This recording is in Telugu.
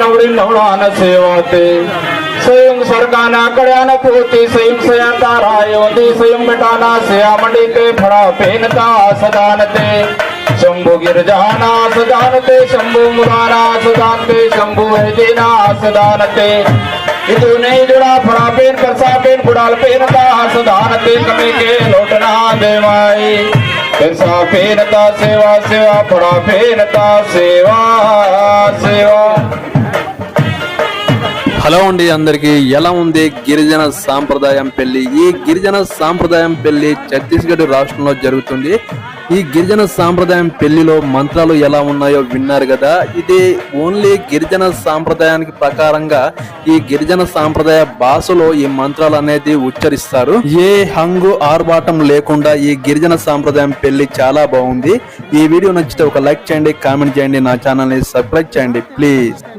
नवड़ी नवड़ान सेवाते स्वयं सरगाना कड़यान पोती स्वयं स्वयं तारायोंदी स्वयं बेटाना सेया मंडीते फड़ा पेनता सदानते शंभु गिरजाना सदानते शंभु मुराना सदानते शंभु हैजेना सदानते इदु नहीं जुड़ा फड़ा पेन करसा पेन बुड़ाल पेनता सदानते कमी के लौटना देवाई करसा पेनता सेवा सेवा फड़ा पेनता सेवा सेवा। హలో అండి, అందరికి ఎలా ఉంది? గిరిజన సాంప్రదాయం పెళ్లి. ఈ గిరిజన సాంప్రదాయం పెళ్లి ఛత్తీస్గఢ్ రాష్ట్రంలో జరుగుతుంది. ఈ గిరిజన సాంప్రదాయం పెళ్లిలో మంత్రాలు ఎలా ఉన్నాయో విన్నారు కదా. ఇది ఓన్లీ గిరిజన సాంప్రదాయానికి ప్రకారంగా ఈ గిరిజన సాంప్రదాయ భాషలో ఈ మంత్రాలు అనేది ఉచ్చరిస్తారు. ఏ హంగు ఆర్భాటం లేకుండా ఈ గిరిజన సాంప్రదాయం పెళ్లి చాలా బాగుంది. ఈ వీడియో నచ్చితే ఒక లైక్ చేయండి, కామెంట్ చేయండి, నా ఛానల్ ని సబ్స్క్రైబ్ చేయండి ప్లీజ్.